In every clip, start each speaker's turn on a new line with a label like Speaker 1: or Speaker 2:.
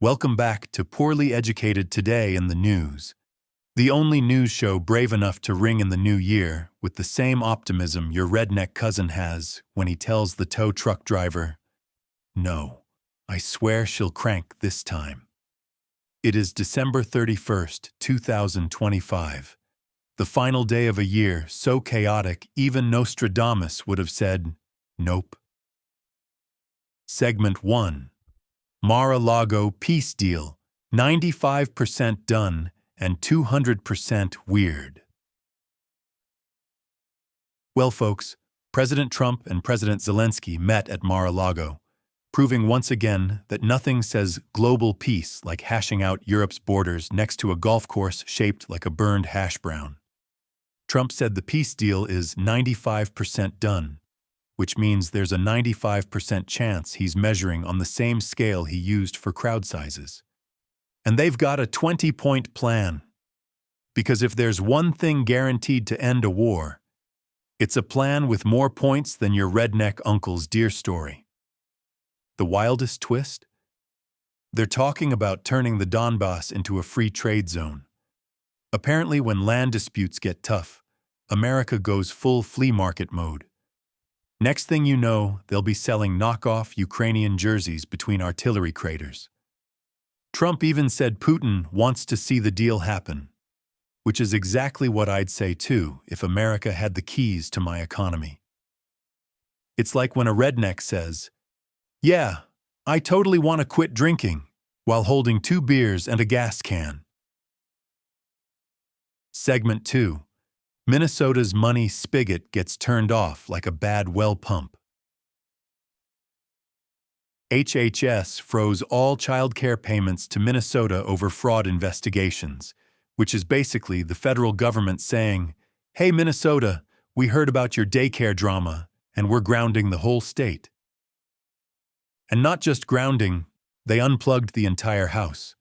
Speaker 1: Welcome back to Poorly Educated Today in the News, the only news show brave enough to ring in the new year with the same optimism your redneck cousin has when he tells the tow truck driver, "No, I swear she'll crank this time." It is December 31st, 2025, the final day of a year so chaotic even Nostradamus would have said, nope. Segment 1. Mar-a-Lago Peace Deal, 95% done and 200% weird. Well, folks, President Trump and President Zelensky met at Mar-a-Lago, proving once again that nothing says global peace like hashing out Europe's borders next to a golf course shaped like a burned hash brown. Trump said the peace deal is 95% done, which means there's a 95% chance he's measuring on the same scale he used for crowd sizes. And they've got a 20-point plan. Because if there's one thing guaranteed to end a war, it's a plan with more points than your redneck uncle's deer story. The wildest twist? They're talking about turning the Donbass into a free trade zone. Apparently, when land disputes get tough, America goes full flea market mode. Next thing you know, they'll be selling knockoff Ukrainian jerseys between artillery craters. Trump even said Putin wants to see the deal happen, which is exactly what I'd say too if America had the keys to my economy. It's like when a redneck says, "Yeah, I totally want to quit drinking," while holding 2 beers and a gas can. Segment 2. Minnesota's money spigot gets turned off like a bad well pump. HHS froze all child care payments to Minnesota over fraud investigations, which is basically the federal government saying, "Hey Minnesota, we heard about your daycare drama, and we're grounding the whole state." And not just grounding, they unplugged the entire house.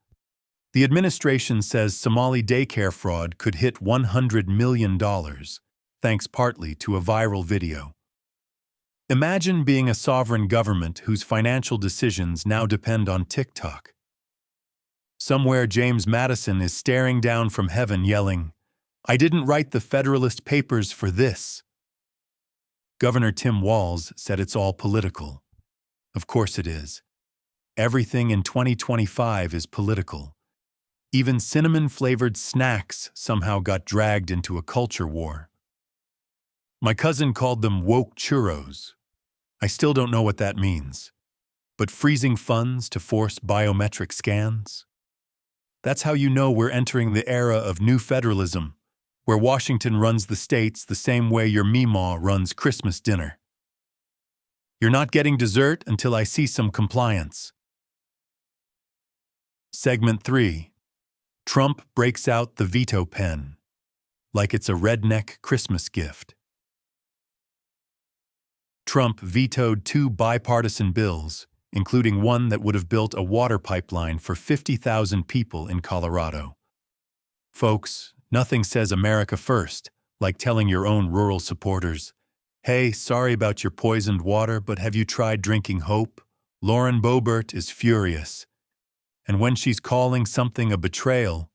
Speaker 1: The administration says Somali daycare fraud could hit $100 million, thanks partly to a viral video. Imagine being a sovereign government whose financial decisions now depend on TikTok. Somewhere James Madison is staring down from heaven yelling, "I didn't write the Federalist Papers for this." Governor Tim Walz said it's all political. Of course it is. Everything in 2025 is political. Even cinnamon-flavored snacks somehow got dragged into a culture war. My cousin called them woke churros. I still don't know what that means. But freezing funds to force biometric scans? That's how you know we're entering the era of new federalism, where Washington runs the states the same way your Meemaw runs Christmas dinner. You're not getting dessert until I see some compliance. Segment 3. Trump breaks out the veto pen, like it's a redneck Christmas gift. Trump vetoed 2 bipartisan bills, including one that would have built a water pipeline for 50,000 people in Colorado. Folks, nothing says America first, like telling your own rural supporters, "Hey, sorry about your poisoned water, but have you tried drinking Hope?" Lauren Boebert is furious. And when she's calling something a betrayal,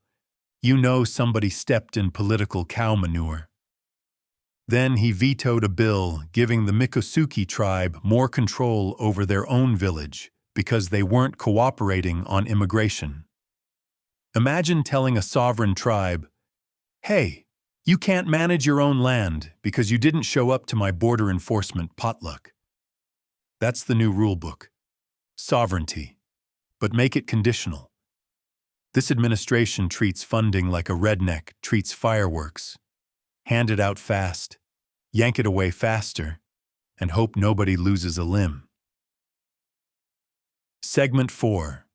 Speaker 1: you know somebody stepped in political cow manure. Then he vetoed a bill giving the Miccosukee tribe more control over their own village because they weren't cooperating on immigration. Imagine telling a sovereign tribe, "Hey, you can't manage your own land because you didn't show up to my border enforcement potluck." That's the new rulebook. Sovereignty. But make it conditional. This administration treats funding like a redneck treats fireworks. Hand it out fast, yank it away faster, and hope nobody loses a limb. Segment 4.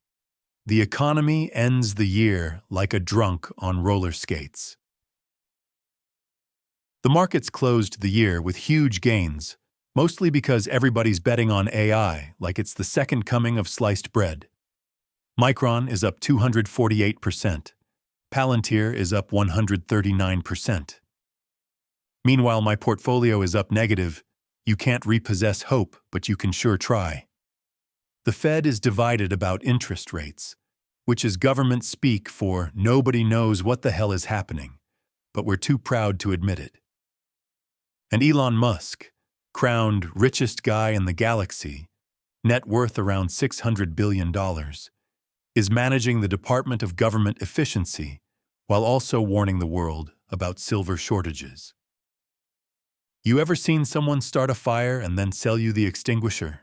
Speaker 1: The economy ends the year like a drunk on roller skates. The markets closed the year with huge gains, mostly because everybody's betting on AI like it's the second coming of sliced bread. Micron is up 248%. Palantir is up 139%. Meanwhile, my portfolio is up negative. You can't repossess hope, but you can sure try. The Fed is divided about interest rates. which is government speak for nobody knows what the hell is happening, but we're too proud to admit it. And Elon Musk, crowned richest guy in the galaxy, net worth around $600 billion, is managing the Department of Government Efficiency while also warning the world about silver shortages. You ever seen someone start a fire and then sell you the extinguisher?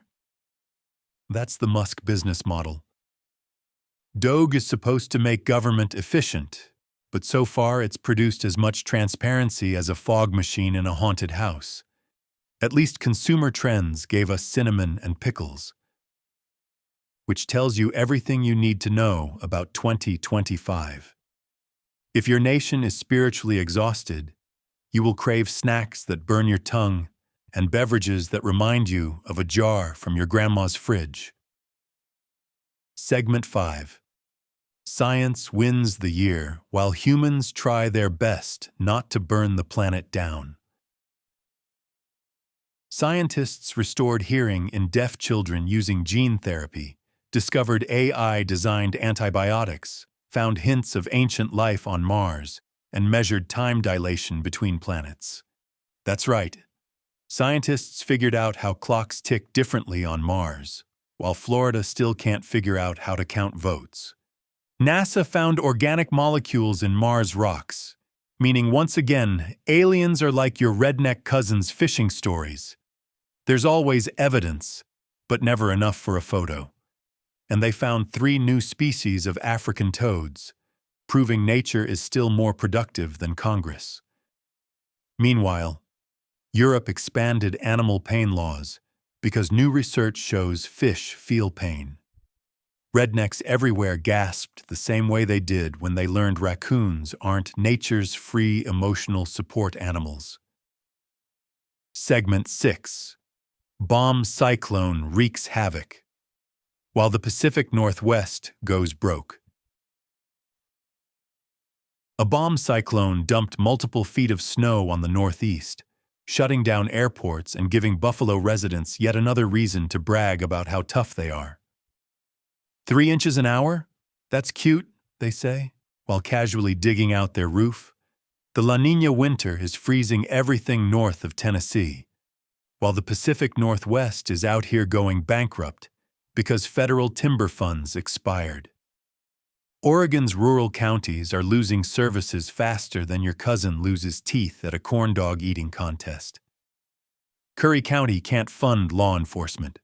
Speaker 1: That's the Musk business model. Doge is supposed to make government efficient, but so far it's produced as much transparency as a fog machine in a haunted house. At least Consumer Trends gave us cinnamon and pickles, which tells you everything you need to know about 2025. If your nation is spiritually exhausted, you will crave snacks that burn your tongue and beverages that remind you of a jar from your grandma's fridge. Segment 5. Science wins the year while humans try their best not to burn the planet down. Scientists restored hearing in deaf children using gene therapy, discovered AI-designed antibiotics, found hints of ancient life on Mars, and measured time dilation between planets. That's right. Scientists figured out how clocks tick differently on Mars, while Florida still can't figure out how to count votes. NASA found organic molecules in Mars rocks, meaning once again, aliens are like your redneck cousin's fishing stories. There's always evidence, but never enough for a photo. And they found 3 new species of African toads, proving nature is still more productive than Congress. Meanwhile, Europe expanded animal pain laws because new research shows fish feel pain. Rednecks everywhere gasped the same way they did when they learned raccoons aren't nature's free emotional support animals. Segment 6. Bomb cyclone wreaks havoc, while the Pacific Northwest goes broke. A bomb cyclone dumped multiple feet of snow on the Northeast, shutting down airports and giving Buffalo residents yet another reason to brag about how tough they are. 3 inches an hour? That's cute, they say, while casually digging out their roof. The La Niña winter is freezing everything north of Tennessee, while the Pacific Northwest is out here going bankrupt because federal timber funds expired. Oregon's rural counties are losing services faster than your cousin loses teeth at a corn dog eating contest. Curry County can't fund law enforcement.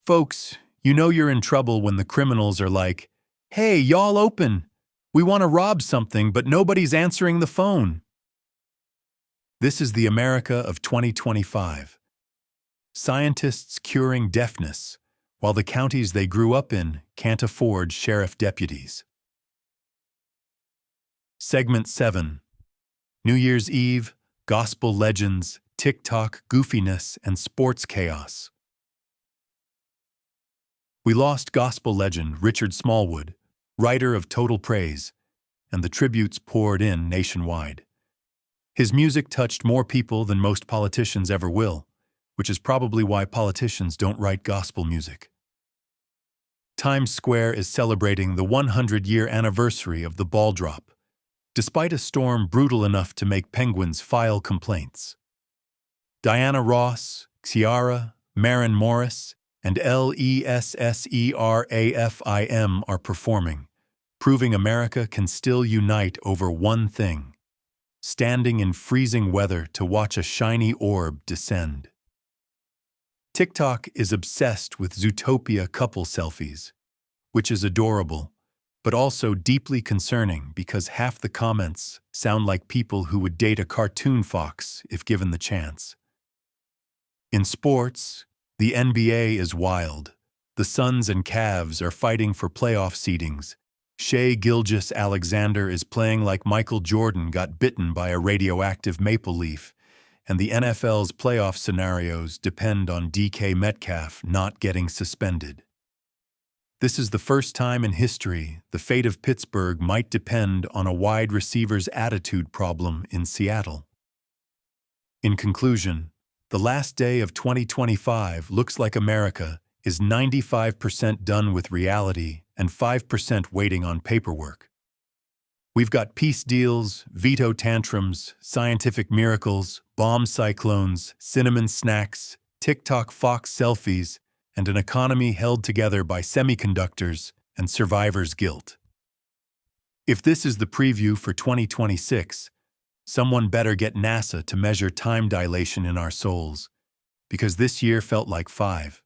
Speaker 1: Folks, you know you're in trouble when the criminals are like, "Hey, y'all open. We want to rob something, but nobody's answering the phone." This is the America of 2025. Scientists curing deafness, while the counties they grew up in can't afford sheriff deputies. Segment 7. New Year's Eve, gospel legends, TikTok goofiness, and sports chaos. We lost gospel legend Richard Smallwood, writer of Total Praise, and the tributes poured in nationwide. His music touched more people than most politicians ever will, which is probably why politicians don't write gospel music. Times Square is celebrating the 100-year anniversary of the ball drop, despite a storm brutal enough to make penguins file complaints. Diana Ross, Ciara, Maren Morris, and LESSERAFIM are performing, proving America can still unite over one thing: standing in freezing weather to watch a shiny orb descend. TikTok is obsessed with Zootopia couple selfies, which is adorable, but also deeply concerning because half the comments sound like people who would date a cartoon fox if given the chance. In sports, the NBA is wild. The Suns and Cavs are fighting for playoff seedings. Shai Gilgeous-Alexander is playing like Michael Jordan got bitten by a radioactive maple leaf, and the NFL's playoff scenarios depend on DK Metcalf not getting suspended. This is the first time in history the fate of Pittsburgh might depend on a wide receiver's attitude problem in Seattle. In conclusion, the last day of 2025 looks like America is 95% done with reality and 5% waiting on paperwork. We've got peace deals, veto tantrums, scientific miracles, bomb cyclones, cinnamon snacks, TikTok Fox selfies, and an economy held together by semiconductors and survivor's guilt. If this is the preview for 2026, someone better get NASA to measure time dilation in our souls, because this year felt like 5.